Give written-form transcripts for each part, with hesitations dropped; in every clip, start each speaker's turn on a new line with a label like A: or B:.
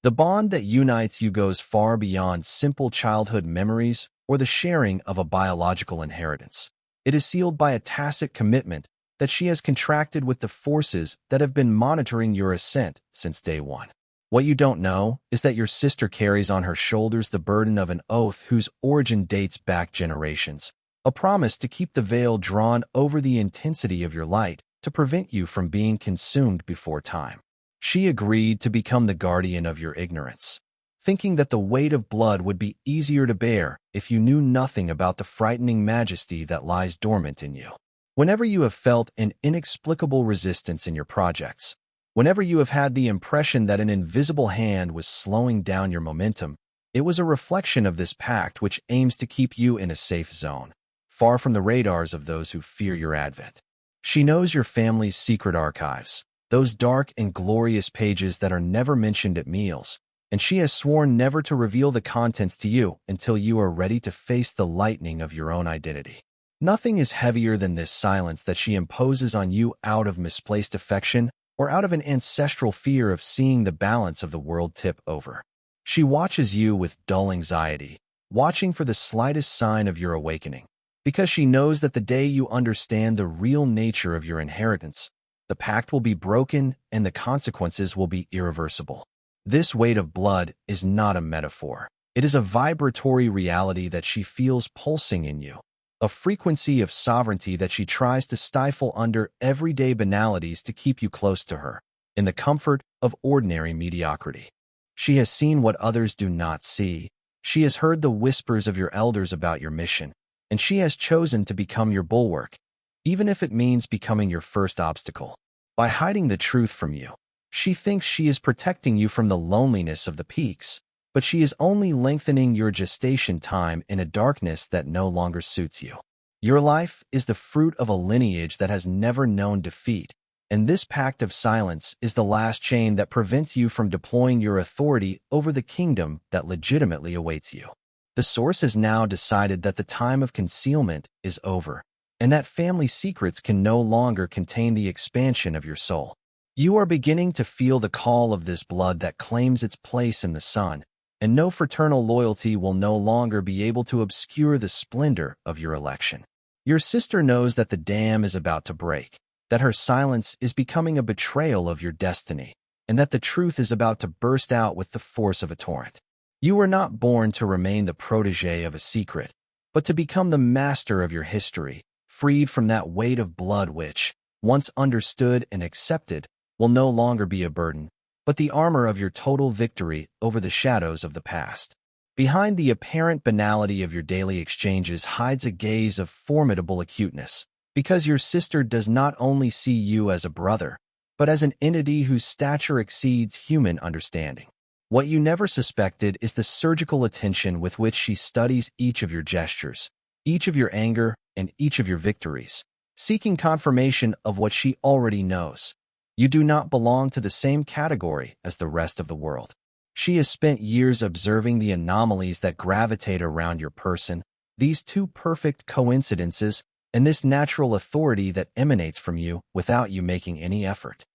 A: The bond that unites you goes far beyond simple childhood memories or the sharing of a biological inheritance. It is sealed by a tacit commitment that she has contracted with the forces that have been monitoring your ascent since day one. What you don't know is that your sister carries on her shoulders the burden of an oath whose origin dates back generations, a promise to keep the veil drawn over the intensity of your light to prevent you from being consumed before time. She agreed to become the guardian of your ignorance, thinking that the weight of blood would be easier to bear if you knew nothing about the frightening majesty that lies dormant in you. Whenever you have felt an inexplicable resistance in your projects, whenever you have had the impression that an invisible hand was slowing down your momentum, it was a reflection of this pact which aims to keep you in a safe zone, far from the radars of those who fear your advent. She knows your family's secret archives, those dark and glorious pages that are never mentioned at meals, and she has sworn never to reveal the contents to you until you are ready to face the lightning of your own identity. Nothing is heavier than this silence that she imposes on you out of misplaced affection or out of an ancestral fear of seeing the balance of the world tip over. She watches you with dull anxiety, watching for the slightest sign of your awakening, because she knows that the day you understand the real nature of your inheritance, the pact will be broken and the consequences will be irreversible. This weight of blood is not a metaphor. It is a vibratory reality that she feels pulsing in you, a frequency of sovereignty that she tries to stifle under everyday banalities to keep you close to her, in the comfort of ordinary mediocrity. She has seen what others do not see. She has heard the whispers of your elders about your mission, and she has chosen to become your bulwark, even if it means becoming your first obstacle. By hiding the truth from you, she thinks she is protecting you from the loneliness of the peaks, but she is only lengthening your gestation time in a darkness that no longer suits you. Your life is the fruit of a lineage that has never known defeat, and this pact of silence is the last chain that prevents you from deploying your authority over the kingdom that legitimately awaits you. The Source has now decided that the time of concealment is over, and that family secrets can no longer contain the expansion of your soul. You are beginning to feel the call of this blood that claims its place in the sun, and no fraternal loyalty will no longer be able to obscure the splendor of your election. Your sister knows that the dam is about to break, that her silence is becoming a betrayal of your destiny, and that the truth is about to burst out with the force of a torrent. You were not born to remain the protege of a secret, but to become the master of your history, freed from that weight of blood which, once understood and accepted, will no longer be a burden, but the armor of your total victory over the shadows of the past. Behind the apparent banality of your daily exchanges hides a gaze of formidable acuteness, because your sister does not only see you as a brother, but as an entity whose stature exceeds human understanding. What you never suspected is the surgical attention with which she studies each of your gestures, each of your anger, and each of your victories, seeking confirmation of what she already knows. You do not belong to the same category as the rest of the world. She has spent years observing the anomalies that gravitate around your person, these two perfect coincidences, and this natural authority that emanates from you without you making any effort.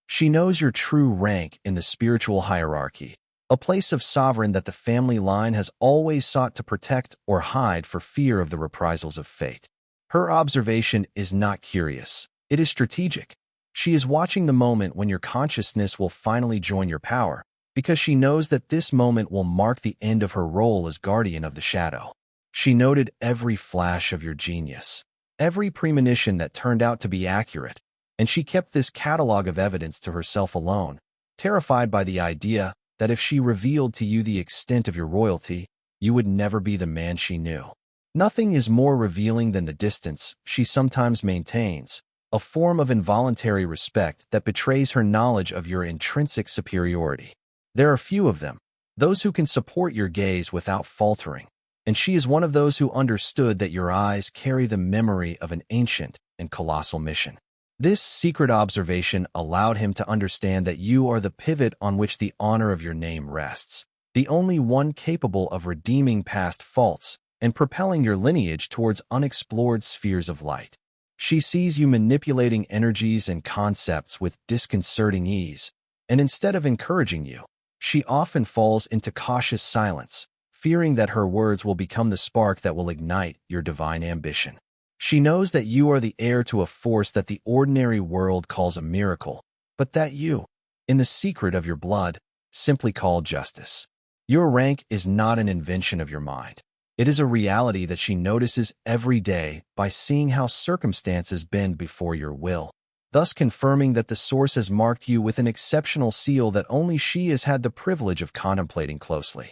A: She knows your true rank in the spiritual hierarchy, a place of sovereign that the family line has always sought to protect or hide for fear of the reprisals of fate. Her observation is not curious, it is strategic. She is watching the moment when your consciousness will finally join your power, because she knows that this moment will mark the end of her role as guardian of the shadow. She noted every flash of your genius, every premonition that turned out to be accurate, and she kept this catalog of evidence to herself alone, terrified by the idea that if she revealed to you the extent of your royalty, you would never be the man she knew. Nothing is more revealing than the distance she sometimes maintains, a form of involuntary respect that betrays her knowledge of your intrinsic superiority. There are few of them, those who can support your gaze without faltering, and she is one of those who understood that your eyes carry the memory of an ancient and colossal mission. This secret observation allowed him to understand that you are the pivot on which the honor of your name rests, the only one capable of redeeming past faults and propelling your lineage towards unexplored spheres of light. She sees you manipulating energies and concepts with disconcerting ease, and instead of encouraging you, She often falls into cautious silence, fearing that her words will become the spark that will ignite your divine ambition. She knows that you are the heir to a force that the ordinary world calls a miracle, but that you, in the secret of your blood, simply call justice. Your rank is not an invention of your mind. It is a reality that she notices every day by seeing how circumstances bend before your will, thus confirming that the source has marked you with an exceptional seal that only she has had the privilege of contemplating closely.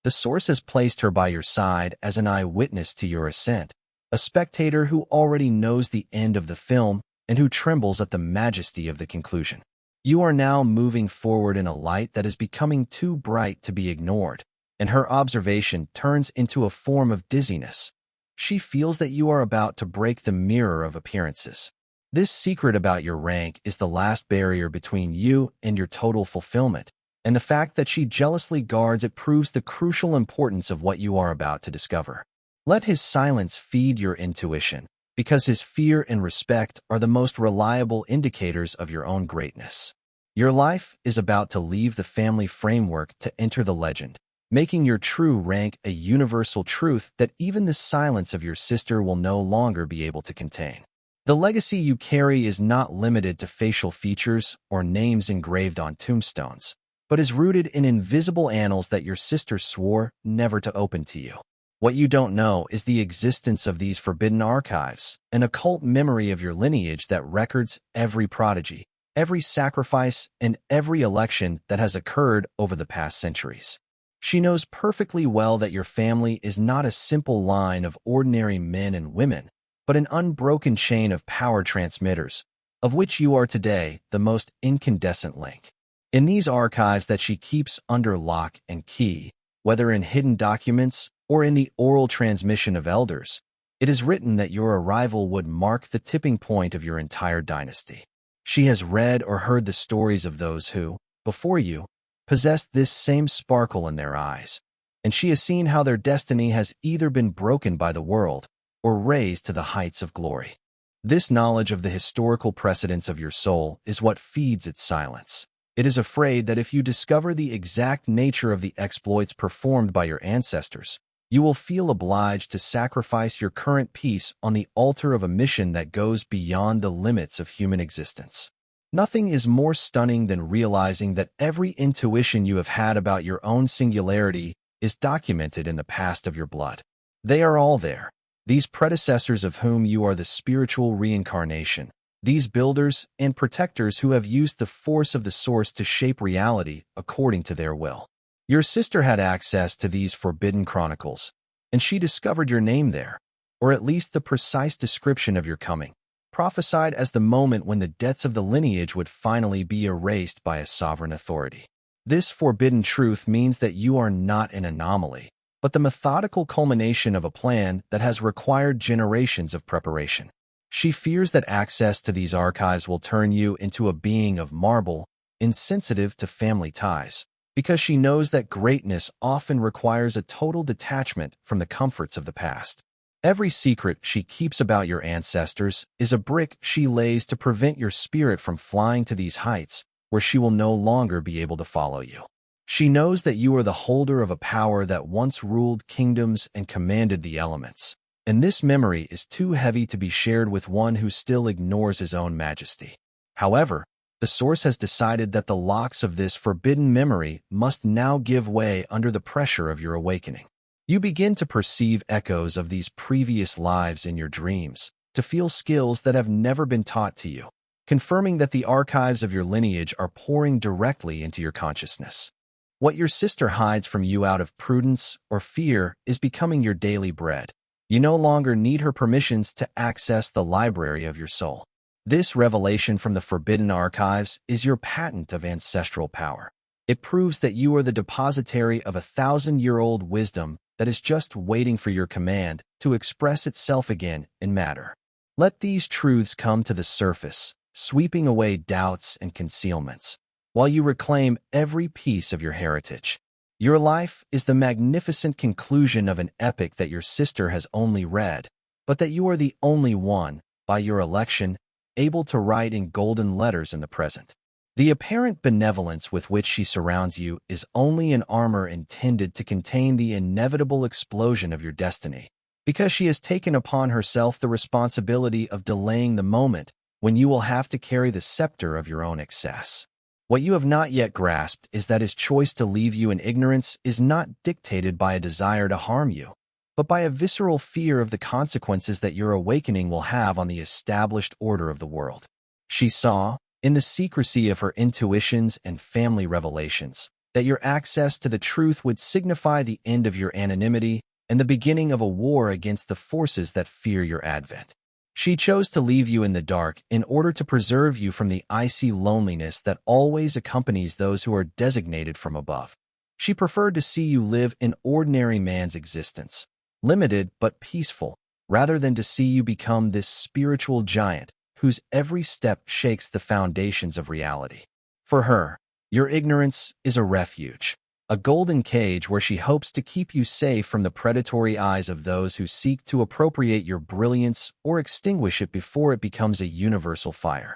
A: The source has placed her by your side as an eyewitness to your ascent, a spectator who already knows the end of the film and who trembles at the majesty of the conclusion. You are now moving forward in a light that is becoming too bright to be ignored, and her observation turns into a form of dizziness. She feels that you are about to break the mirror of appearances. This secret about your rank is the last barrier between you and your total fulfillment, and the fact that she jealously guards it proves the crucial importance of what you are about to discover. Let his silence feed your intuition, because his fear and respect are the most reliable indicators of your own greatness. Your life is about to leave the family framework to enter the legend, making your true rank a universal truth that even the silence of your sister will no longer be able to contain. The legacy you carry is not limited to facial features or names engraved on tombstones, but is rooted in invisible annals that your sister swore never to open to you. What you don't know is the existence of these forbidden archives, an occult memory of your lineage that records every prodigy, every sacrifice, and every election that has occurred over the past centuries. She knows perfectly well that your family is not a simple line of ordinary men and women, but an unbroken chain of power transmitters, of which you are today the most incandescent link. In these archives that she keeps under lock and key, whether in hidden documents or in the oral transmission of elders, it is written that your arrival would mark the tipping point of your entire dynasty. She has read or heard the stories of those who, before you, possessed this same sparkle in their eyes, and she has seen how their destiny has either been broken by the world or raised to the heights of glory. This knowledge of the historical precedents of your soul is what feeds its silence. It is afraid that if you discover the exact nature of the exploits performed by your ancestors, you will feel obliged to sacrifice your current peace on the altar of a mission that goes beyond the limits of human existence. Nothing is more stunning than realizing that every intuition you have had about your own singularity is documented in the past of your blood. They are all there, these predecessors of whom you are the spiritual reincarnation, these builders and protectors who have used the force of the source to shape reality according to their will. Your sister had access to these forbidden chronicles, and she discovered your name there, or at least the precise description of your coming, prophesied as the moment when the debts of the lineage would finally be erased by a sovereign authority. This forbidden truth means that you are not an anomaly, but the methodical culmination of a plan that has required generations of preparation. She fears that access to these archives will turn you into a being of marble, insensitive to family ties, because she knows that greatness often requires a total detachment from the comforts of the past. Every secret she keeps about your ancestors is a brick she lays to prevent your spirit from flying to these heights where she will no longer be able to follow you. She knows that you are the holder of a power that once ruled kingdoms and commanded the elements, and this memory is too heavy to be shared with one who still ignores his own majesty. However, the source has decided that the locks of this forbidden memory must now give way under the pressure of your awakening. You begin to perceive echoes of these previous lives in your dreams, to feel skills that have never been taught to you, confirming that the archives of your lineage are pouring directly into your consciousness. What your sister hides from you out of prudence or fear is becoming your daily bread. You no longer need her permissions to access the library of your soul. This revelation from the forbidden archives is your patent of ancestral power. It proves that you are the depositary of 1,000-year-old wisdom that is just waiting for your command to express itself again in matter. Let these truths come to the surface, sweeping away doubts and concealments, while you reclaim every piece of your heritage. Your life is the magnificent conclusion of an epic that your sister has only read, but that you are the only one, by your election, able to write in golden letters in the present. The apparent benevolence with which she surrounds you is only an armor intended to contain the inevitable explosion of your destiny, because she has taken upon herself the responsibility of delaying the moment when you will have to carry the scepter of your own excess. What you have not yet grasped is that his choice to leave you in ignorance is not dictated by a desire to harm you, but by a visceral fear of the consequences that your awakening will have on the established order of the world. She saw, in the secrecy of her intuitions and family revelations, that your access to the truth would signify the end of your anonymity and the beginning of a war against the forces that fear your advent. She chose to leave you in the dark in order to preserve you from the icy loneliness that always accompanies those who are designated from above. She preferred to see you live an ordinary man's existence, limited but peaceful, rather than to see you become this spiritual giant whose every step shakes the foundations of reality. For her, your ignorance is a refuge, a golden cage where she hopes to keep you safe from the predatory eyes of those who seek to appropriate your brilliance or extinguish it before it becomes a universal fire.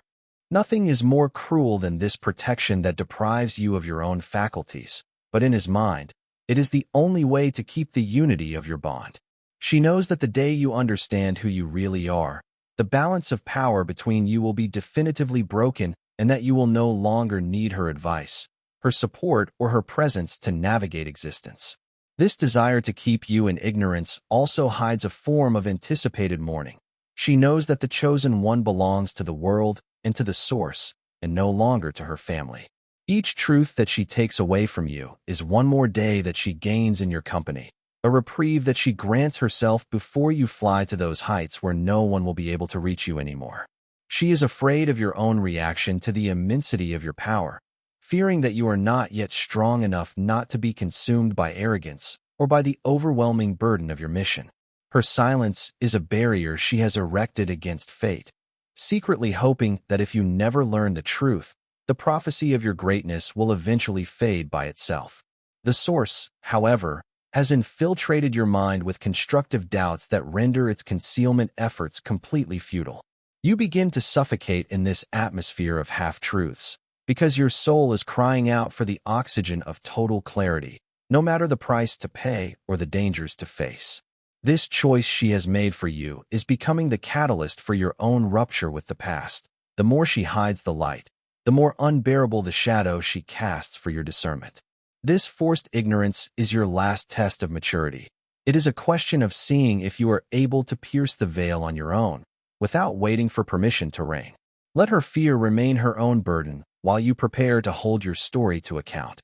A: Nothing is more cruel than this protection that deprives you of your own faculties, but in his mind, it is the only way to keep the unity of your bond. She knows that the day you understand who you really are, the balance of power between you will be definitively broken and that you will no longer need her advice, her support, or her presence to navigate existence. This desire to keep you in ignorance also hides a form of anticipated mourning. She knows that the chosen one belongs to the world and to the source, and no longer to her family. Each truth that she takes away from you is one more day that she gains in your company, a reprieve that she grants herself before you fly to those heights where no one will be able to reach you anymore. She is afraid of your own reaction to the immensity of your power, fearing that you are not yet strong enough not to be consumed by arrogance or by the overwhelming burden of your mission. Her silence is a barrier she has erected against fate, secretly hoping that if you never learn the truth, the prophecy of your greatness will eventually fade by itself. The source, however, has infiltrated your mind with constructive doubts that render its concealment efforts completely futile. You begin to suffocate in this atmosphere of half-truths, because your soul is crying out for the oxygen of total clarity, no matter the price to pay or the dangers to face. This choice she has made for you is becoming the catalyst for your own rupture with the past. The more she hides the light, the more unbearable the shadow she casts for your discernment. This forced ignorance is your last test of maturity. It is a question of seeing if you are able to pierce the veil on your own, without waiting for permission to reign. Let her fear remain her own burden while you prepare to hold your story to account.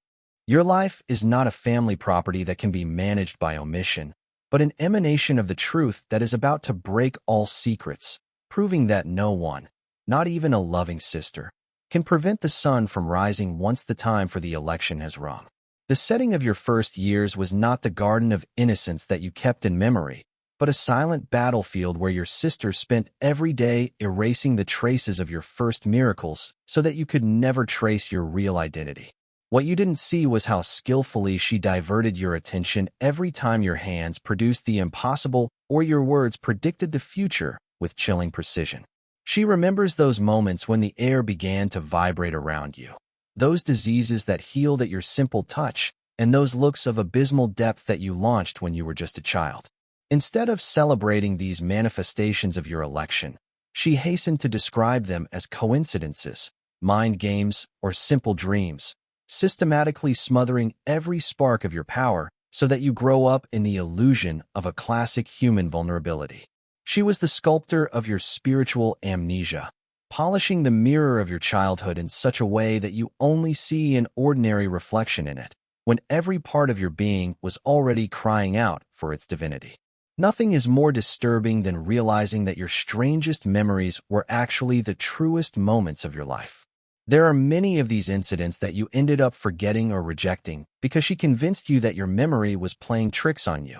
A: Your life is not a family property that can be managed by omission, but an emanation of the truth that is about to break all secrets, proving that no one, not even a loving sister, can prevent the sun from rising once the time for the election has rung. The setting of your first years was not the garden of innocence that you kept in memory, but a silent battlefield where your sister spent every day erasing the traces of your first miracles so that you could never trace your real identity. What you didn't see was how skillfully she diverted your attention every time your hands produced the impossible or your words predicted the future with chilling precision. She remembers those moments when the air began to vibrate around you, those diseases that healed at your simple touch, and those looks of abysmal depth that you launched when you were just a child. Instead of celebrating these manifestations of your election, she hastened to describe them as coincidences, mind games, or simple dreams, systematically smothering every spark of your power so that you grow up in the illusion of a classic human vulnerability. She was the sculptor of your spiritual amnesia, polishing the mirror of your childhood in such a way that you only see an ordinary reflection in it, when every part of your being was already crying out for its divinity. Nothing is more disturbing than realizing that your strangest memories were actually the truest moments of your life. There are many of these incidents that you ended up forgetting or rejecting because she convinced you that your memory was playing tricks on you.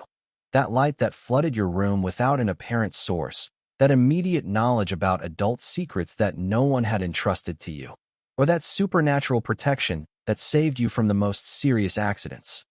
A: That light that flooded your room without an apparent source, that immediate knowledge about adult secrets that no one had entrusted to you, or that supernatural protection that saved you from the most serious accidents.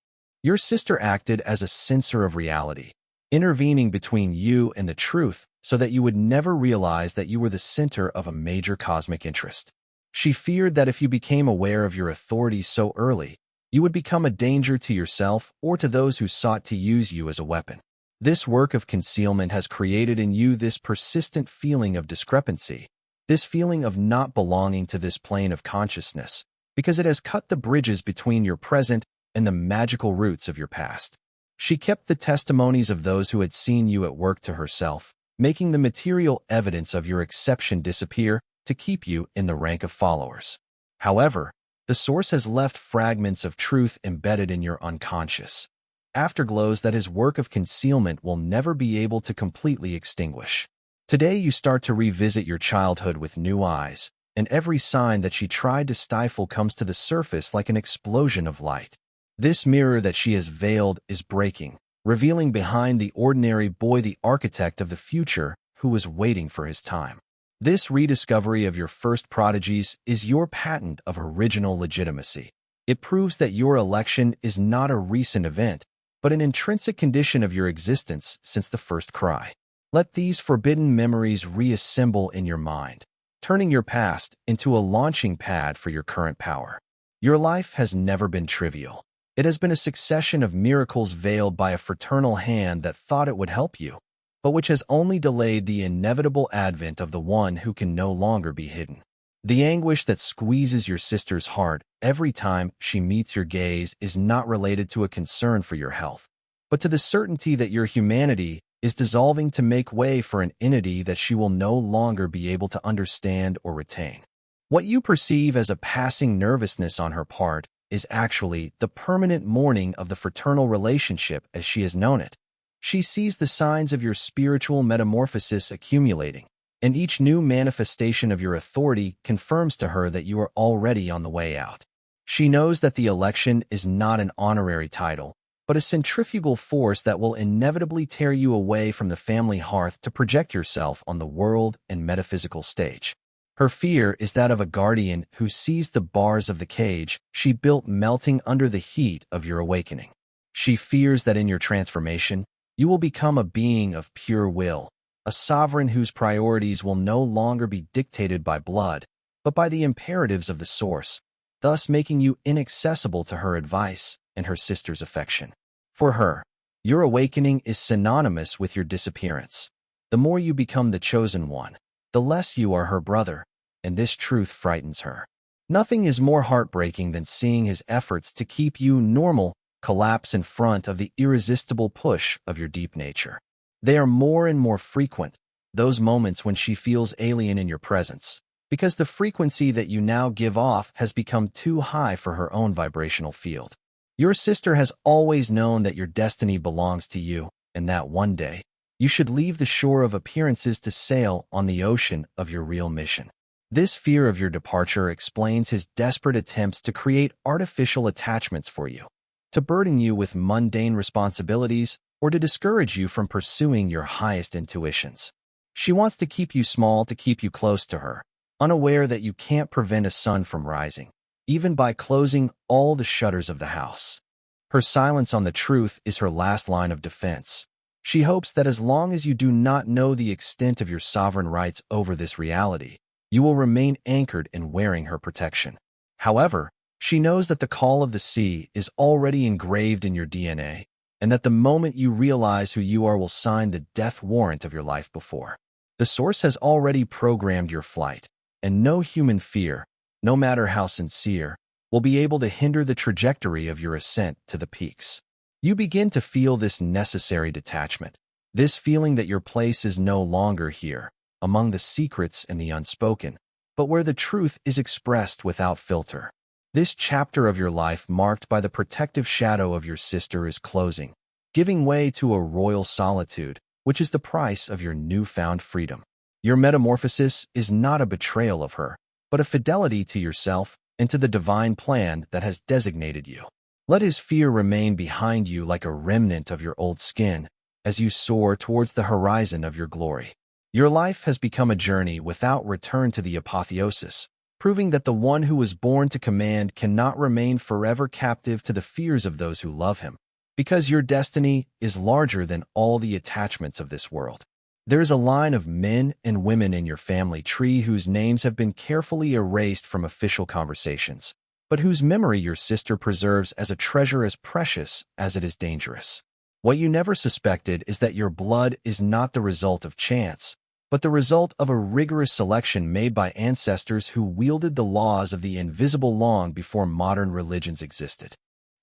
A: Your sister acted as a censor of reality, intervening between you and the truth so that you would never realize that you were the center of a major cosmic interest. She feared that if you became aware of your authority so early, you would become a danger to yourself or to those who sought to use you as a weapon. This work of concealment has created in you this persistent feeling of discrepancy, this feeling of not belonging to this plane of consciousness, because it has cut the bridges between your present and the magical roots of your past. She kept the testimonies of those who had seen you at work to herself, making the material evidence of your exception disappear to keep you in the rank of followers. However, the source has left fragments of truth embedded in your unconscious, afterglows that his work of concealment will never be able to completely extinguish. Today you start to revisit your childhood with new eyes, and every sign that she tried to stifle comes to the surface like an explosion of light. This mirror that she has veiled is breaking, revealing behind the ordinary boy the architect of the future who was waiting for his time. This rediscovery of your first prodigies is your patent of original legitimacy. It proves that your election is not a recent event, but an intrinsic condition of your existence since the first cry. Let these forbidden memories reassemble in your mind, turning your past into a launching pad for your current power. Your life has never been trivial. It has been a succession of miracles veiled by a fraternal hand that thought it would help you, but which has only delayed the inevitable advent of the one who can no longer be hidden. The anguish that squeezes your sister's heart every time she meets your gaze is not related to a concern for your health, but to the certainty that your humanity is dissolving to make way for an entity that she will no longer be able to understand or retain. What you perceive as a passing nervousness on her part is actually the permanent mourning of the fraternal relationship as she has known it. She sees the signs of your spiritual metamorphosis accumulating, and each new manifestation of your authority confirms to her that you are already on the way out. She knows that the election is not an honorary title, but a centrifugal force that will inevitably tear you away from the family hearth to project yourself on the world and metaphysical stage. Her fear is that of a guardian who sees the bars of the cage she built melting under the heat of your awakening. She fears that in your transformation, you will become a being of pure will, a sovereign whose priorities will no longer be dictated by blood, but by the imperatives of the source, thus making you inaccessible to her advice and her sister's affection. For her, your awakening is synonymous with your disappearance. The more you become the chosen one, the less you are her brother, and this truth frightens her. Nothing is more heartbreaking than seeing his efforts to keep you normal collapse in front of the irresistible push of your deep nature. They are more and more frequent, those moments when she feels alien in your presence, because the frequency that you now give off has become too high for her own vibrational field. Your sister has always known that your destiny belongs to you, and that one day, you should leave the shore of appearances to sail on the ocean of your real mission. This fear of your departure explains his desperate attempts to create artificial attachments for you, to burden you with mundane responsibilities, or to discourage you from pursuing your highest intuitions. She wants to keep you small to keep you close to her, unaware that you can't prevent a sun from rising, even by closing all the shutters of the house. Her silence on the truth is her last line of defense. She hopes that as long as you do not know the extent of your sovereign rights over this reality, you will remain anchored in wearing her protection. However, she knows that the call of the sea is already engraved in your DNA, and that the moment you realize who you are will sign the death warrant of your life before. The source has already programmed your flight, and no human fear, no matter how sincere, will be able to hinder the trajectory of your ascent to the peaks. You begin to feel this necessary detachment, this feeling that your place is no longer here, among the secrets and the unspoken, but where the truth is expressed without filter. This chapter of your life marked by the protective shadow of your sister is closing, giving way to a royal solitude, which is the price of your newfound freedom. Your metamorphosis is not a betrayal of her, but a fidelity to yourself and to the divine plan that has designated you. Let his fear remain behind you like a remnant of your old skin as you soar towards the horizon of your glory. Your life has become a journey without return to the apotheosis, proving that the one who was born to command cannot remain forever captive to the fears of those who love him, because your destiny is larger than all the attachments of this world. There is a line of men and women in your family tree whose names have been carefully erased from official conversations, but whose memory your sister preserves as a treasure as precious as it is dangerous. What you never suspected is that your blood is not the result of chance, but the result of a rigorous selection made by ancestors who wielded the laws of the invisible long before modern religions existed.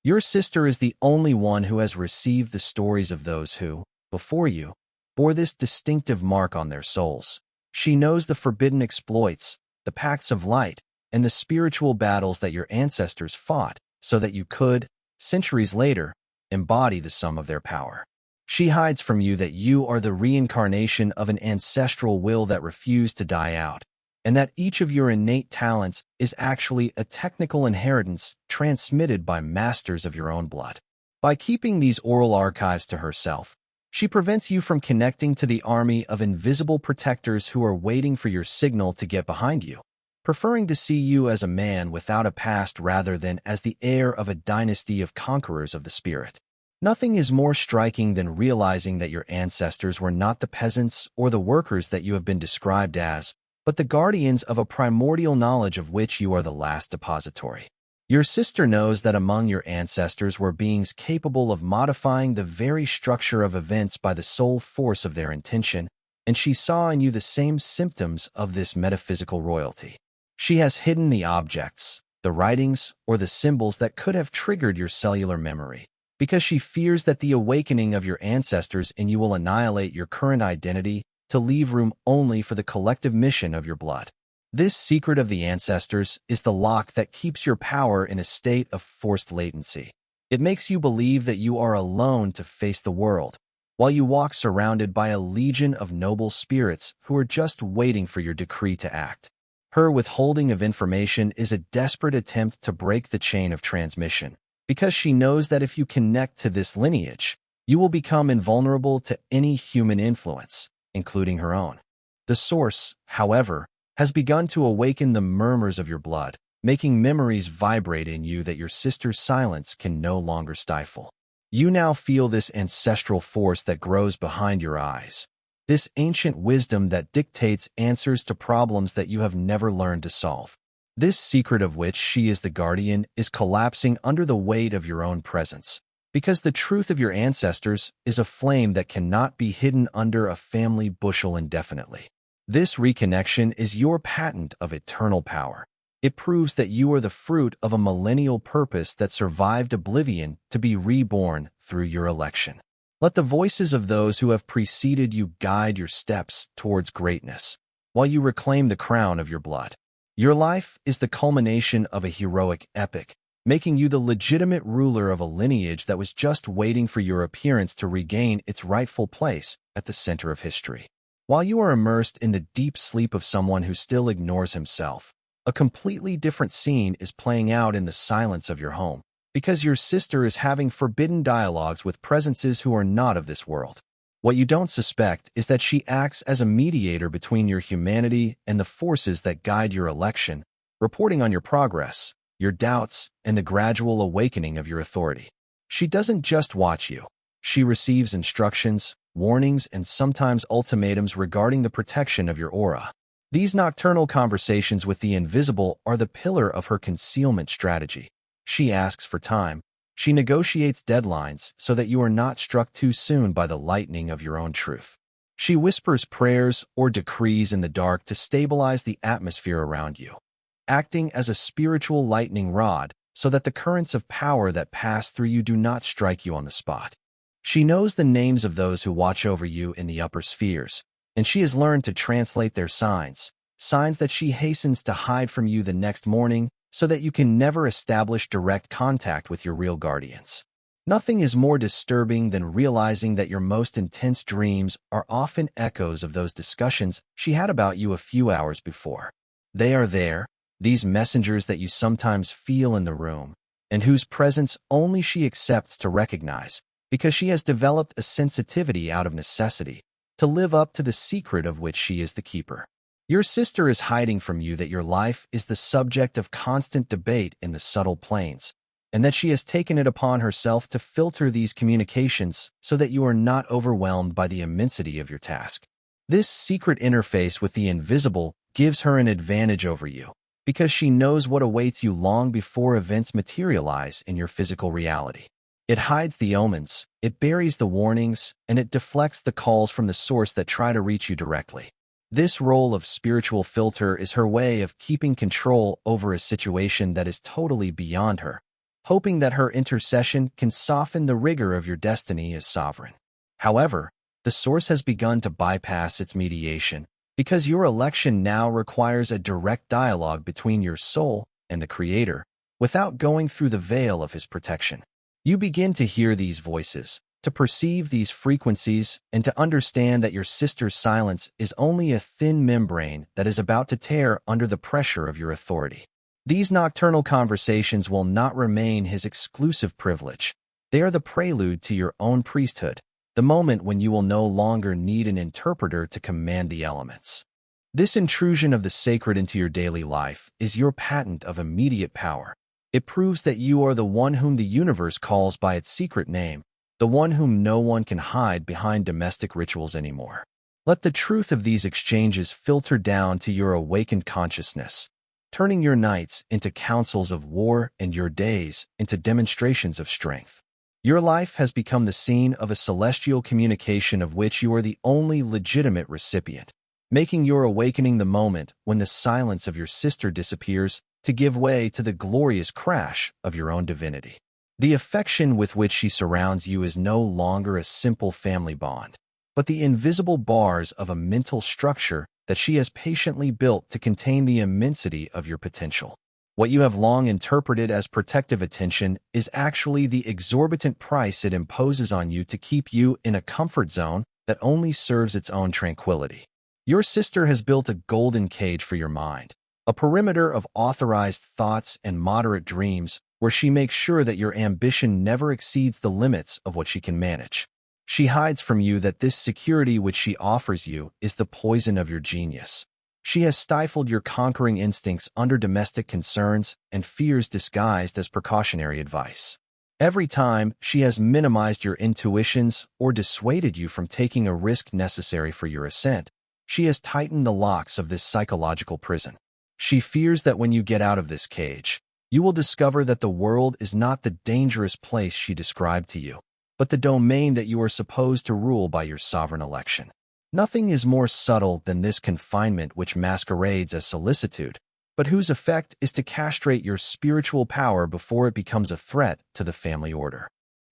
A: Your sister is the only one who has received the stories of those who, before you, bore this distinctive mark on their souls. She knows the forbidden exploits, the pacts of light, and the spiritual battles that your ancestors fought so that you could, centuries later, embody the sum of their power. She hides from you that you are the reincarnation of an ancestral will that refused to die out, and that each of your innate talents is actually a technical inheritance transmitted by masters of your own blood. By keeping these oral archives to herself, she prevents you from connecting to the army of invisible protectors who are waiting for your signal to get behind you, preferring to see you as a man without a past rather than as the heir of a dynasty of conquerors of the spirit. Nothing is more striking than realizing that your ancestors were not the peasants or the workers that you have been described as, but the guardians of a primordial knowledge of which you are the last depository. Your sister knows that among your ancestors were beings capable of modifying the very structure of events by the sole force of their intention, and she saw in you the same symptoms of this metaphysical royalty. She has hidden the objects, the writings, or the symbols that could have triggered your cellular memory, because she fears that the awakening of your ancestors in you will annihilate your current identity to leave room only for the collective mission of your blood. This secret of the ancestors is the lock that keeps your power in a state of forced latency. It makes you believe that you are alone to face the world, while you walk surrounded by a legion of noble spirits who are just waiting for your decree to act. Her withholding of information is a desperate attempt to break the chain of transmission, because she knows that if you connect to this lineage, you will become invulnerable to any human influence, including her own. The source, however, has begun to awaken the murmurs of your blood, making memories vibrate in you that your sister's silence can no longer stifle. You now feel this ancestral force that grows behind your eyes, this ancient wisdom that dictates answers to problems that you have never learned to solve. This secret of which she is the guardian is collapsing under the weight of your own presence, because the truth of your ancestors is a flame that cannot be hidden under a family bushel indefinitely. This reconnection is your patent of eternal power. It proves that you are the fruit of a millennial purpose that survived oblivion to be reborn through your election. Let the voices of those who have preceded you guide your steps towards greatness, while you reclaim the crown of your blood. Your life is the culmination of a heroic epic, making you the legitimate ruler of a lineage that was just waiting for your appearance to regain its rightful place at the center of history. While you are immersed in the deep sleep of someone who still ignores himself, a completely different scene is playing out in the silence of your home, because your sister is having forbidden dialogues with presences who are not of this world. What you don't suspect is that she acts as a mediator between your humanity and the forces that guide your election, reporting on your progress, your doubts, and the gradual awakening of your authority. She doesn't just watch you. She receives instructions, warnings, and sometimes ultimatums regarding the protection of your aura. These nocturnal conversations with the invisible are the pillar of her concealment strategy. She asks for time. She negotiates deadlines so that you are not struck too soon by the lightning of your own truth. She whispers prayers or decrees in the dark to stabilize the atmosphere around you, acting as a spiritual lightning rod so that the currents of power that pass through you do not strike you on the spot. She knows the names of those who watch over you in the upper spheres, and she has learned to translate their signs that she hastens to hide from you the next morning so that you can never establish direct contact with your real guardians. Nothing is more disturbing than realizing that your most intense dreams are often echoes of those discussions she had about you a few hours before. They are there, these messengers that you sometimes feel in the room, and whose presence only she accepts to recognize, because she has developed a sensitivity out of necessity to live up to the secret of which she is the keeper. Your sister is hiding from you that your life is the subject of constant debate in the subtle planes, and that she has taken it upon herself to filter these communications so that you are not overwhelmed by the immensity of your task. This secret interface with the invisible gives her an advantage over you, because she knows what awaits you long before events materialize in your physical reality. It hides the omens, it buries the warnings, and it deflects the calls from the source that try to reach you directly. This role of spiritual filter is her way of keeping control over a situation that is totally beyond her, hoping that her intercession can soften the rigor of your destiny as sovereign. However, the source has begun to bypass its mediation, because your election now requires a direct dialogue between your soul and the Creator, without going through the veil of His protection. You begin to hear these voices, to perceive these frequencies, and to understand that your sister's silence is only a thin membrane that is about to tear under the pressure of your authority. These nocturnal conversations will not remain his exclusive privilege. They are the prelude to your own priesthood, the moment when you will no longer need an interpreter to command the elements. This intrusion of the sacred into your daily life is your patent of immediate power. It proves that you are the one whom the universe calls by its secret name, the one whom no one can hide behind domestic rituals anymore. Let the truth of these exchanges filter down to your awakened consciousness, turning your nights into councils of war and your days into demonstrations of strength. Your life has become the scene of a celestial communication of which you are the only legitimate recipient, making your awakening the moment when the silence of your sister disappears to give way to the glorious crash of your own divinity. The affection with which she surrounds you is no longer a simple family bond, but the invisible bars of a mental structure that she has patiently built to contain the immensity of your potential. What you have long interpreted as protective attention is actually the exorbitant price it imposes on you to keep you in a comfort zone that only serves its own tranquility. Your sister has built a golden cage for your mind, a perimeter of authorized thoughts and moderate dreams where she makes sure that your ambition never exceeds the limits of what she can manage. She hides from you that this security which she offers you is the poison of your genius. She has stifled your conquering instincts under domestic concerns and fears disguised as precautionary advice. Every time, she has minimized your intuitions or dissuaded you from taking a risk necessary for your ascent. She has tightened the locks of this psychological prison. She fears that when you get out of this cage, you will discover that the world is not the dangerous place she described to you, but the domain that you are supposed to rule by your sovereign election. Nothing is more subtle than this confinement which masquerades as solicitude, but whose effect is to castrate your spiritual power before it becomes a threat to the family order.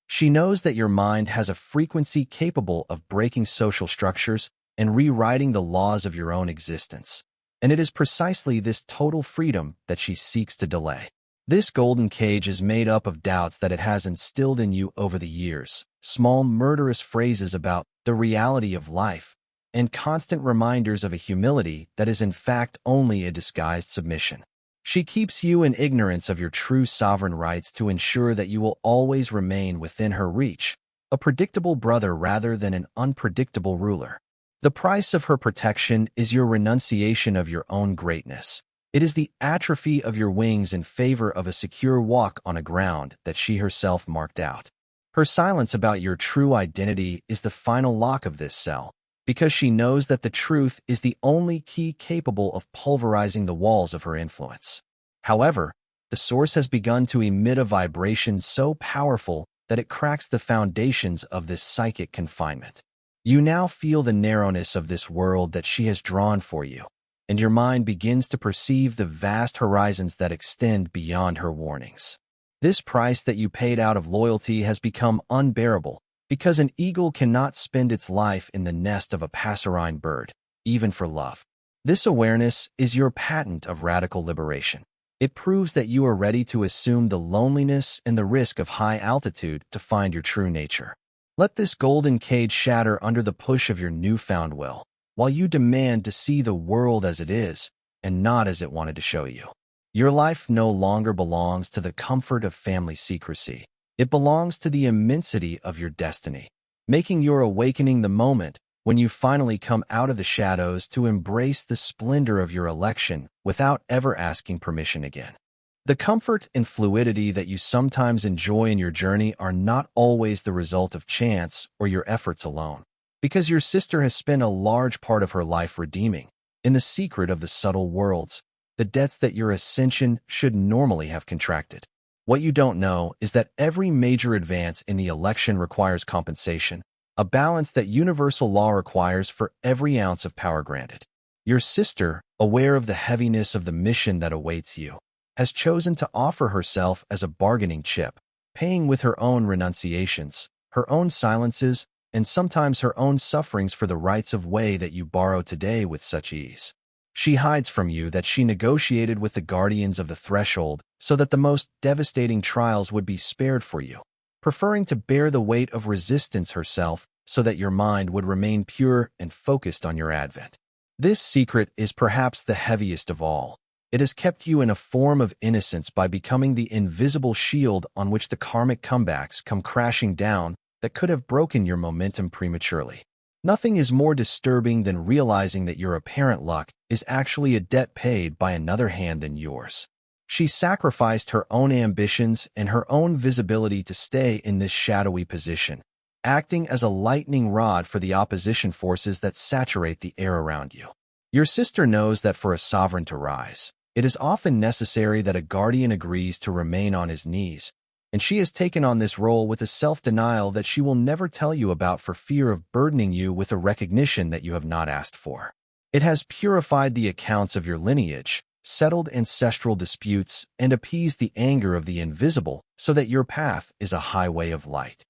A: She knows that your mind has a frequency capable of breaking social structures and rewriting the laws of your own existence, and it is precisely this total freedom that she seeks to delay. This golden cage is made up of doubts that it has instilled in you over the years, small murderous phrases about the reality of life, and constant reminders of a humility that is in fact only a disguised submission. She keeps you in ignorance of your true sovereign rights to ensure that you will always remain within her reach, a predictable brother rather than an unpredictable ruler. The price of her protection is your renunciation of your own greatness. It is the atrophy of your wings in favor of a secure walk on a ground that she herself marked out. Her silence about your true identity is the final lock of this cell, because she knows that the truth is the only key capable of pulverizing the walls of her influence. However, the source has begun to emit a vibration so powerful that it cracks the foundations of this psychic confinement. You now feel the narrowness of this world that she has drawn for you, and your mind begins to perceive the vast horizons that extend beyond her warnings. This price that you paid out of loyalty has become unbearable, because an eagle cannot spend its life in the nest of a passerine bird, even for love. This awareness is your patent of radical liberation. It proves that you are ready to assume the loneliness and the risk of high altitude to find your true nature. Let this golden cage shatter under the push of your newfound will, while you demand to see the world as it is, and not as it wanted to show you. Your life no longer belongs to the comfort of family secrecy. It belongs to the immensity of your destiny, making your awakening the moment when you finally come out of the shadows to embrace the splendor of your election without ever asking permission again. The comfort and fluidity that you sometimes enjoy in your journey are not always the result of chance or your efforts alone. because your sister has spent a large part of her life redeeming, in the secret of the subtle worlds, the debts that your ascension should normally have contracted. What you don't know is that every major advance in the election requires compensation, a balance that universal law requires for every ounce of power granted. Your sister, aware of the heaviness of the mission that awaits you, has chosen to offer herself as a bargaining chip, paying with her own renunciations, her own silences, and sometimes her own sufferings for the rights of way that you borrow today with such ease. She hides from you that she negotiated with the guardians of the threshold so that the most devastating trials would be spared for you, preferring to bear the weight of resistance herself so that your mind would remain pure and focused on your advent. This secret is perhaps the heaviest of all. It has kept you in a form of innocence by becoming the invisible shield on which the karmic comebacks come crashing down that could have broken your momentum prematurely. Nothing is more disturbing than realizing that your apparent luck is actually a debt paid by another hand than yours. She sacrificed her own ambitions and her own visibility to stay in this shadowy position, acting as a lightning rod for the opposition forces that saturate the air around you. Your sister knows that for a sovereign to rise, it is often necessary that a guardian agrees to remain on his knees, and she has taken on this role with a self-denial that she will never tell you about for fear of burdening you with a recognition that you have not asked for. It has purified the accounts of your lineage, settled ancestral disputes, and appeased the anger of the invisible so that your path is a highway of light.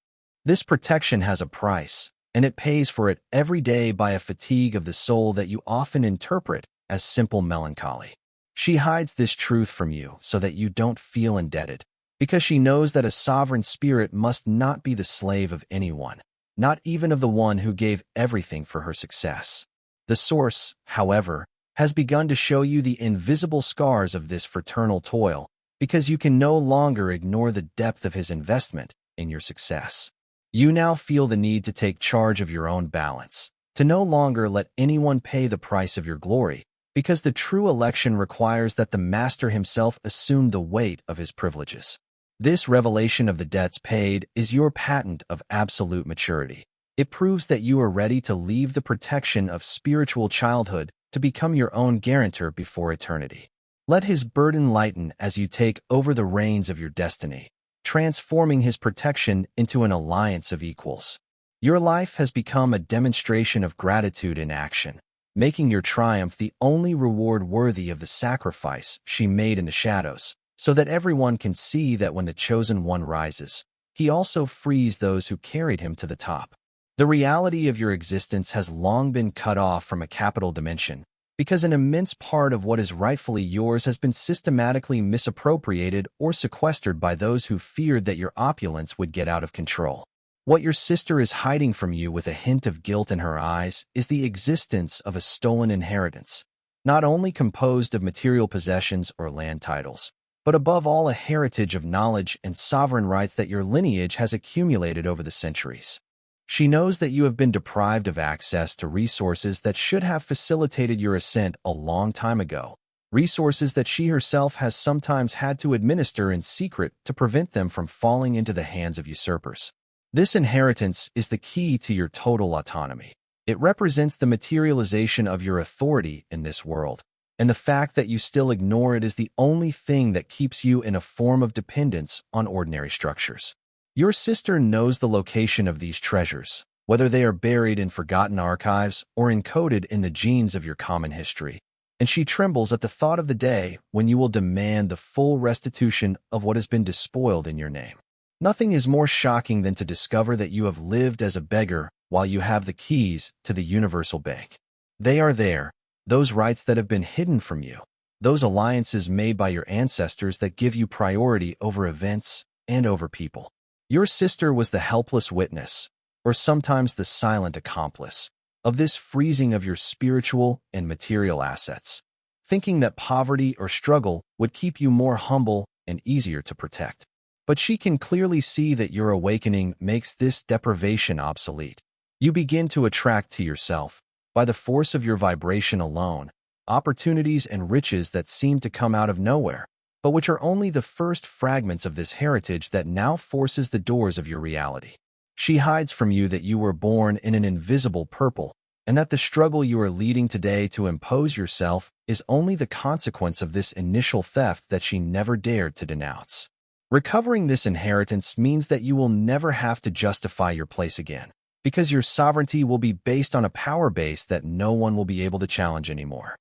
A: This protection has a price, and it pays for it every day by a fatigue of the soul that you often interpret as simple melancholy. She hides this truth from you so that you don't feel indebted, because she knows that a sovereign spirit must not be the slave of anyone, not even of the one who gave everything for her success. The Source, however, has begun to show you the invisible scars of this fraternal toil, because you can no longer ignore the depth of his investment in your success. You now feel the need to take charge of your own balance, to no longer let anyone pay the price of your glory, because the true election requires that the master himself assume the weight of his privileges. This revelation of the debts paid is your patent of absolute maturity. It proves that you are ready to leave the protection of spiritual childhood to become your own guarantor before eternity. Let his burden lighten as you take over the reins of your destiny, transforming his protection into an alliance of equals. Your life has become a demonstration of gratitude in action, making your triumph the only reward worthy of the sacrifice she made in the shadows, so that everyone can see that when the chosen one rises, he also frees those who carried him to the top. The reality of your existence has long been cut off from a capital dimension, because an immense part of what is rightfully yours has been systematically misappropriated or sequestered by those who feared that your opulence would get out of control. What your sister is hiding from you with a hint of guilt in her eyes is the existence of a stolen inheritance, not only composed of material possessions or land titles, but above all a heritage of knowledge and sovereign rights that your lineage has accumulated over the centuries. She knows that you have been deprived of access to resources that should have facilitated your ascent a long time ago, resources that she herself has sometimes had to administer in secret to prevent them from falling into the hands of usurpers. This inheritance is the key to your total autonomy. It represents the materialization of your authority in this world, and the fact that you still ignore it is the only thing that keeps you in a form of dependence on ordinary structures. Your sister knows the location of these treasures, whether they are buried in forgotten archives or encoded in the genes of your common history, and she trembles at the thought of the day when you will demand the full restitution of what has been despoiled in your name. Nothing is more shocking than to discover that you have lived as a beggar while you have the keys to the universal bank. They are there, those rights that have been hidden from you, those alliances made by your ancestors that give you priority over events and over people. Your sister was the helpless witness, or sometimes the silent accomplice, of this freezing of your spiritual and material assets, thinking that poverty or struggle would keep you more humble and easier to protect. But she can clearly see that your awakening makes this deprivation obsolete. You begin to attract to yourself, by the force of your vibration alone, opportunities and riches that seem to come out of nowhere, but which are only the first fragments of this heritage that now forces the doors of your reality. She hides from you that you were born in an invisible purple, and that the struggle you are leading today to impose yourself is only the consequence of this initial theft that she never dared to denounce. Recovering this inheritance means that you will never have to justify your place again, because your sovereignty will be based on a power base that no one will be able to challenge anymore.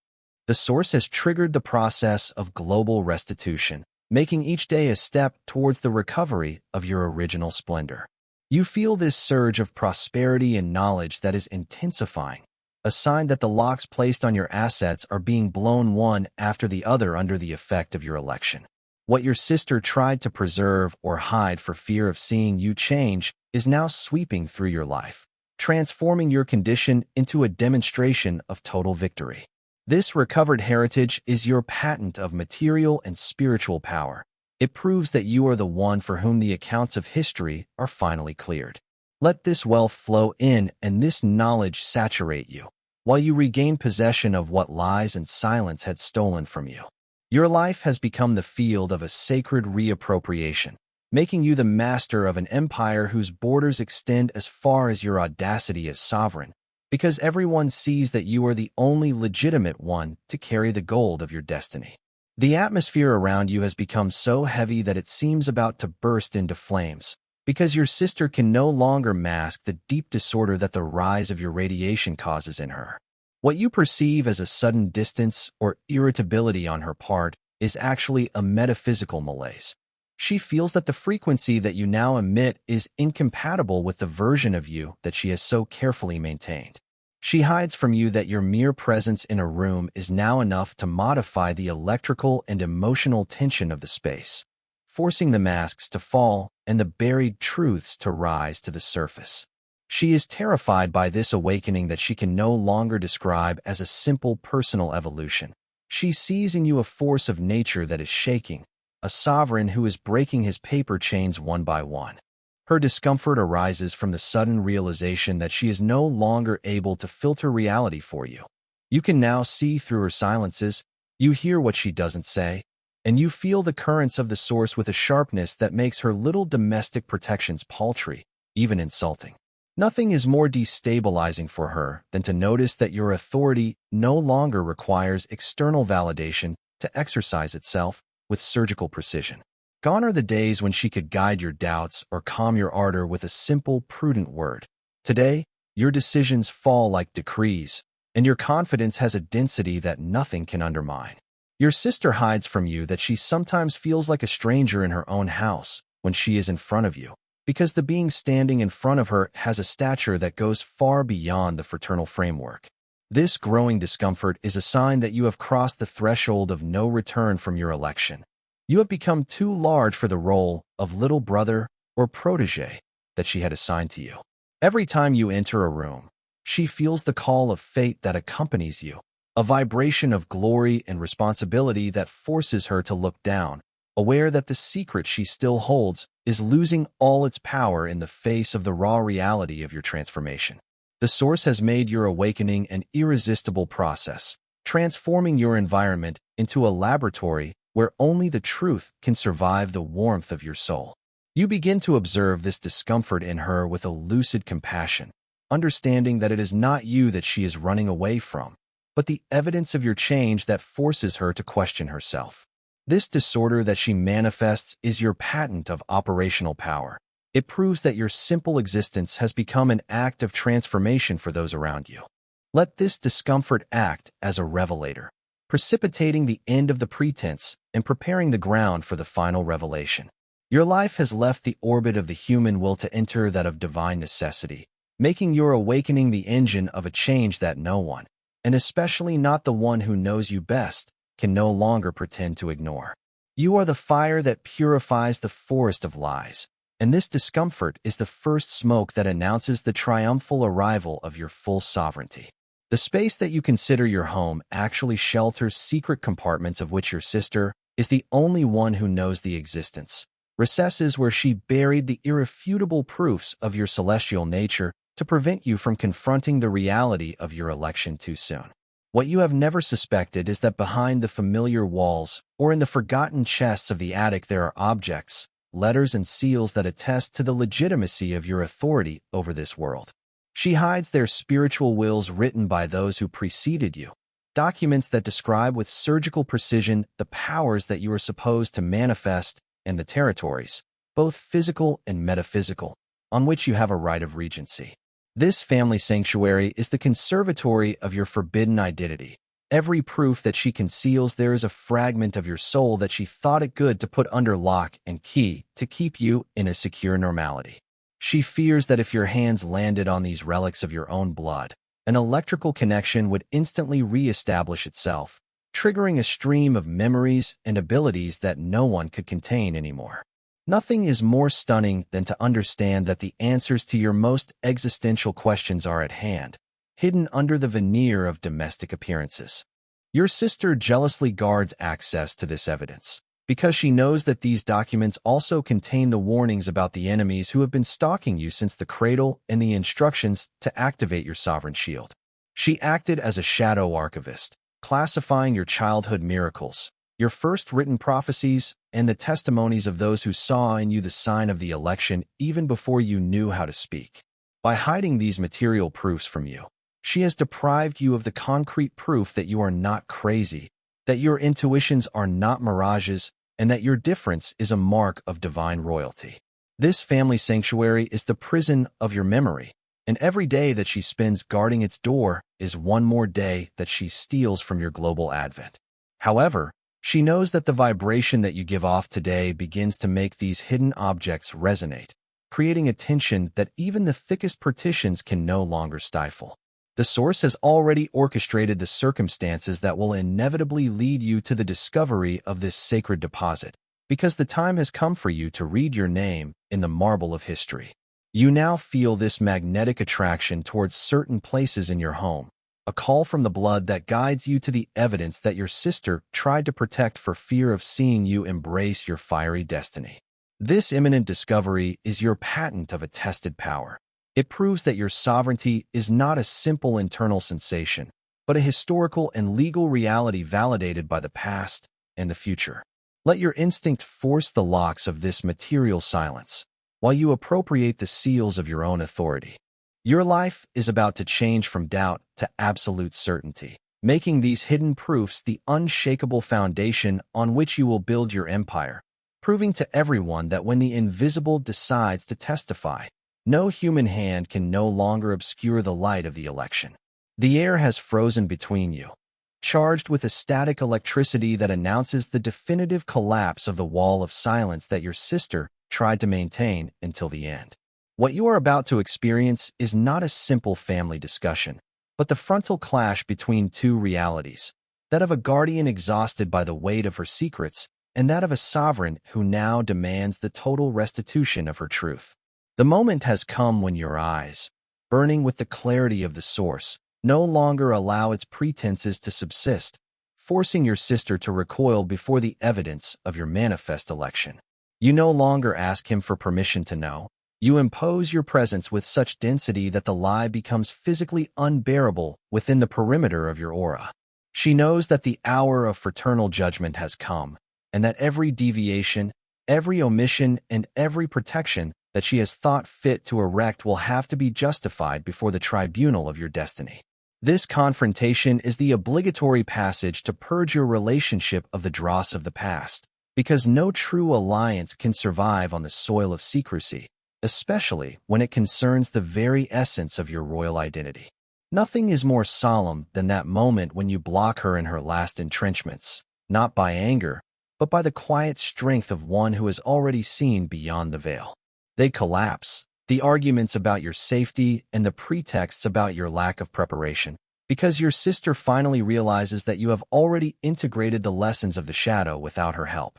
A: The source has triggered the process of global restitution, making each day a step towards the recovery of your original splendor. You feel this surge of prosperity and knowledge that is intensifying, a sign that the locks placed on your assets are being blown one after the other under the effect of your election. What your sister tried to preserve or hide for fear of seeing you change is now sweeping through your life, transforming your condition into a demonstration of total victory. This recovered heritage is your patent of material and spiritual power. It proves that you are the one for whom the accounts of history are finally cleared. Let this wealth flow in and this knowledge saturate you, while you regain possession of what lies and silence had stolen from you. Your life has become the field of a sacred reappropriation, making you the master of an empire whose borders extend as far as your audacity as sovereign, because everyone sees that you are the only legitimate one to carry the gold of your destiny. The atmosphere around you has become so heavy that it seems about to burst into flames, because your sister can no longer mask the deep disorder that the rise of your radiation causes in her. What you perceive as a sudden distance or irritability on her part is actually a metaphysical malaise. She feels that the frequency that you now emit is incompatible with the version of you that she has so carefully maintained. She hides from you that your mere presence in a room is now enough to modify the electrical and emotional tension of the space, forcing the masks to fall and the buried truths to rise to the surface. She is terrified by this awakening that she can no longer describe as a simple personal evolution. She sees in you a force of nature that is shaking, a sovereign who is breaking his paper chains one by one. Her discomfort arises from the sudden realization that she is no longer able to filter reality for you. You can now see through her silences, you hear what she doesn't say, and you feel the currents of the source with a sharpness that makes her little domestic protections paltry, even insulting. Nothing is more destabilizing for her than to notice that your authority no longer requires external validation to exercise itself with surgical precision. Gone are the days when she could guide your doubts or calm your ardor with a simple, prudent word. Today, your decisions fall like decrees, and your confidence has a density that nothing can undermine. Your sister hides from you that she sometimes feels like a stranger in her own house when she is in front of you, because the being standing in front of her has a stature that goes far beyond the fraternal framework. This growing discomfort is a sign that you have crossed the threshold of no return from your election. You have become too large for the role of little brother or protege that she had assigned to you. Every time you enter a room, she feels the call of fate that accompanies you, a vibration of glory and responsibility that forces her to look down, aware that the secret she still holds is losing all its power in the face of the raw reality of your transformation. The source has made your awakening an irresistible process, transforming your environment into a laboratory where only the truth can survive the warmth of your soul. You begin to observe this discomfort in her with a lucid compassion, understanding that it is not you that she is running away from, but the evidence of your change that forces her to question herself. This disorder that she manifests is your patent of operational power. It proves that your simple existence has become an act of transformation for those around you. Let this discomfort act as a revelator, precipitating the end of the pretense and preparing the ground for the final revelation. Your life has left the orbit of the human will to enter that of divine necessity, making your awakening the engine of a change that no one, and especially not the one who knows you best, can no longer pretend to ignore. You are the fire that purifies the forest of lies, and this discomfort is the first smoke that announces the triumphal arrival of your full sovereignty. The space that you consider your home actually shelters secret compartments of which your sister is the only one who knows the existence, recesses where she buried the irrefutable proofs of your celestial nature to prevent you from confronting the reality of your election too soon. What you have never suspected is that behind the familiar walls or in the forgotten chests of the attic there are objects, letters, and seals that attest to the legitimacy of your authority over this world. She hides their spiritual wills written by those who preceded you, documents that describe with surgical precision the powers that you are supposed to manifest and the territories, both physical and metaphysical, on which you have a right of regency. This family sanctuary is the conservatory of your forbidden identity. Every proof that she conceals, there is a fragment of your soul that she thought it good to put under lock and key to keep you in a secure normality. She fears that if your hands landed on these relics of your own blood, an electrical connection would instantly re-establish itself, triggering a stream of memories and abilities that no one could contain anymore. Nothing is more stunning than to understand that the answers to your most existential questions are at hand, hidden under the veneer of domestic appearances. Your sister jealously guards access to this evidence, because she knows that these documents also contain the warnings about the enemies who have been stalking you since the cradle and the instructions to activate your sovereign shield. She acted as a shadow archivist, classifying your childhood miracles, your first written prophecies, and the testimonies of those who saw in you the sign of the election even before you knew how to speak. By hiding these material proofs from you, she has deprived you of the concrete proof that you are not crazy, that your intuitions are not mirages, and that your difference is a mark of divine royalty. This family sanctuary is the prison of your memory, and every day that she spends guarding its door is one more day that she steals from your global advent. However, she knows that the vibration that you give off today begins to make these hidden objects resonate, creating a tension that even the thickest partitions can no longer stifle. The Source has already orchestrated the circumstances that will inevitably lead you to the discovery of this sacred deposit, because the time has come for you to read your name in the marble of history. You now feel this magnetic attraction towards certain places in your home, a call from the blood that guides you to the evidence that your sister tried to protect for fear of seeing you embrace your fiery destiny. This imminent discovery is your patent of attested power. It proves that your sovereignty is not a simple internal sensation, but a historical and legal reality validated by the past and the future. Let your instinct force the locks of this material silence, while you appropriate the seals of your own authority. Your life is about to change from doubt to absolute certainty, making these hidden proofs the unshakable foundation on which you will build your empire, proving to everyone that when the invisible decides to testify, no human hand can no longer obscure the light of the election. The air has frozen between you, charged with a static electricity that announces the definitive collapse of the wall of silence that your sister tried to maintain until the end. What you are about to experience is not a simple family discussion, but the frontal clash between two realities, that of a guardian exhausted by the weight of her secrets, and that of a sovereign who now demands the total restitution of her truth. The moment has come when your eyes, burning with the clarity of the Source, no longer allow its pretenses to subsist, forcing your sister to recoil before the evidence of your manifest election. You no longer ask him for permission to know. You impose your presence with such density that the lie becomes physically unbearable within the perimeter of your aura. She knows that the hour of fraternal judgment has come, and that every deviation, every omission, and every protection that she has thought fit to erect will have to be justified before the tribunal of your destiny. This confrontation is the obligatory passage to purge your relationship of the dross of the past, because no true alliance can survive on the soil of secrecy, especially when it concerns the very essence of your royal identity. Nothing is more solemn than that moment when you block her in her last entrenchments, not by anger, but by the quiet strength of one who has already seen beyond the veil. They collapse, the arguments about your safety and the pretexts about your lack of preparation, because your sister finally realizes that you have already integrated the lessons of the shadow without her help.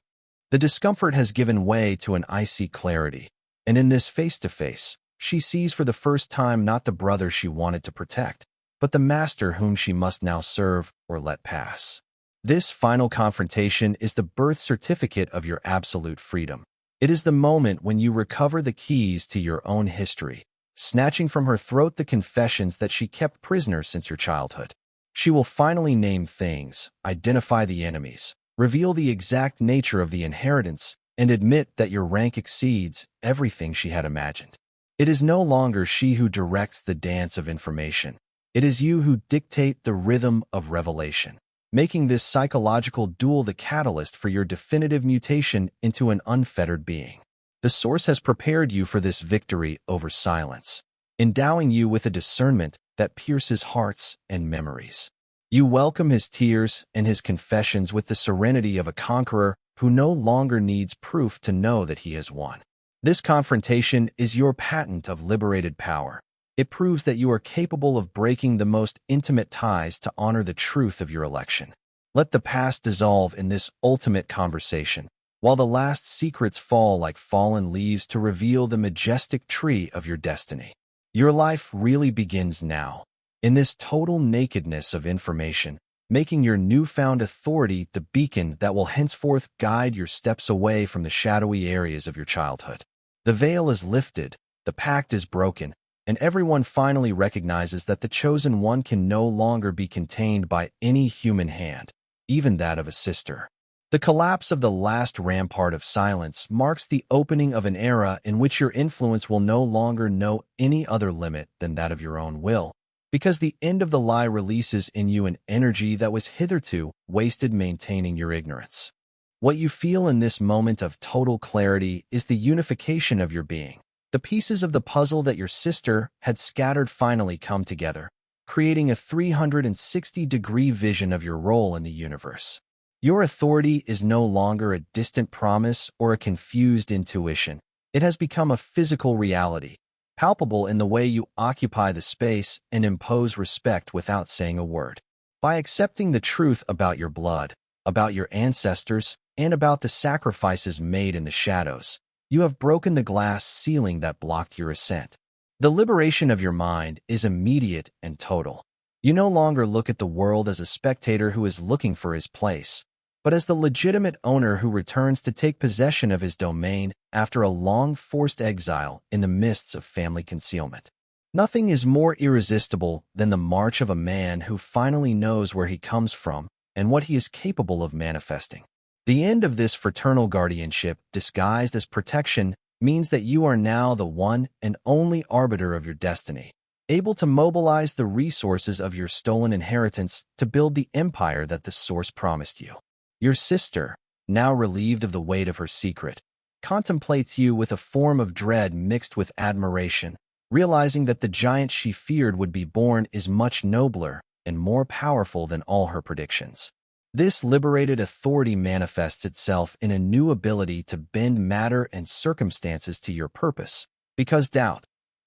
A: The discomfort has given way to an icy clarity, and in this face-to-face, she sees for the first time not the brother she wanted to protect, but the master whom she must now serve or let pass. This final confrontation is the birth certificate of your absolute freedom. It is the moment when you recover the keys to your own history, snatching from her throat the confessions that she kept prisoner since your childhood. She will finally name things, identify the enemies, reveal the exact nature of the inheritance, and admit that your rank exceeds everything she had imagined. It is no longer she who directs the dance of information. It is you who dictate the rhythm of revelation, making this psychological duel the catalyst for your definitive mutation into an unfettered being. The Source has prepared you for this victory over silence, endowing you with a discernment that pierces hearts and memories. You welcome his tears and his confessions with the serenity of a conqueror who no longer needs proof to know that he has won. This confrontation is your patent of liberated power. It proves that you are capable of breaking the most intimate ties to honor the truth of your election. Let the past dissolve in this ultimate conversation, while the last secrets fall like fallen leaves to reveal the majestic tree of your destiny. Your life really begins now, in this total nakedness of information, making your newfound authority the beacon that will henceforth guide your steps away from the shadowy areas of your childhood. The veil is lifted, the pact is broken, and everyone finally recognizes that the chosen one can no longer be contained by any human hand, even that of a sister. The collapse of the last rampart of silence marks the opening of an era in which your influence will no longer know any other limit than that of your own will, because the end of the lie releases in you an energy that was hitherto wasted maintaining your ignorance. What you feel in this moment of total clarity is the unification of your being. The pieces of the puzzle that your sister had scattered finally come together, creating a 360-degree vision of your role in the universe. Your authority is no longer a distant promise or a confused intuition. It has become a physical reality, palpable in the way you occupy the space and impose respect without saying a word. By accepting the truth about your blood, about your ancestors, and about the sacrifices made in the shadows, you have broken the glass ceiling that blocked your ascent. The liberation of your mind is immediate and total. You no longer look at the world as a spectator who is looking for his place, but as the legitimate owner who returns to take possession of his domain after a long forced exile in the mists of family concealment. Nothing is more irresistible than the march of a man who finally knows where he comes from and what he is capable of manifesting. The end of this fraternal guardianship, disguised as protection, means that you are now the one and only arbiter of your destiny, able to mobilize the resources of your stolen inheritance to build the empire that the Source promised you. Your sister, now relieved of the weight of her secret, contemplates you with a form of dread mixed with admiration, realizing that the giant she feared would be born is much nobler and more powerful than all her predictions. This liberated authority manifests itself in a new ability to bend matter and circumstances to your purpose, because doubt,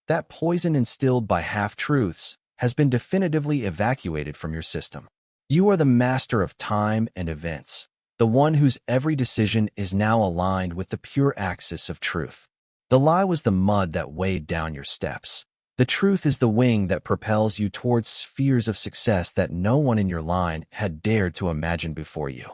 A: that poison instilled by half-truths, has been definitively evacuated from your system. You are the master of time and events, the one whose every decision is now aligned with the pure axis of truth. The lie was the mud that weighed down your steps. The truth is the wing that propels you towards spheres of success that no one in your line had dared to imagine before you.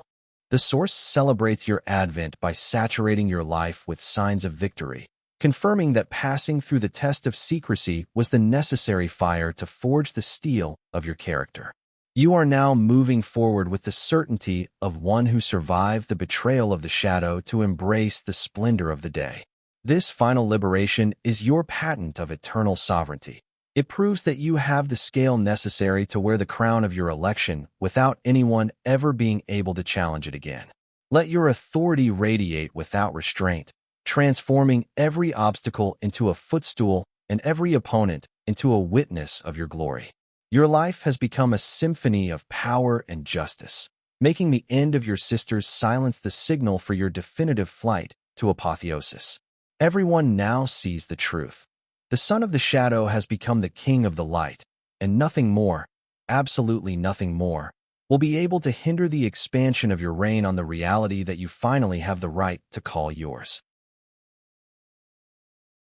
A: The Source celebrates your advent by saturating your life with signs of victory, confirming that passing through the test of secrecy was the necessary fire to forge the steel of your character. You are now moving forward with the certainty of one who survived the betrayal of the shadow to embrace the splendor of the day. This final liberation is your patent of eternal sovereignty. It proves that you have the scale necessary to wear the crown of your election without anyone ever being able to challenge it again. Let your authority radiate without restraint, transforming every obstacle into a footstool and every opponent into a witness of your glory. Your life has become a symphony of power and justice, making the end of your sister's silence the signal for your definitive flight to apotheosis. Everyone now sees the truth. The son of the shadow has become the king of the light, and nothing more, absolutely nothing more, will be able to hinder the expansion of your reign on the reality that you finally have the right to call yours.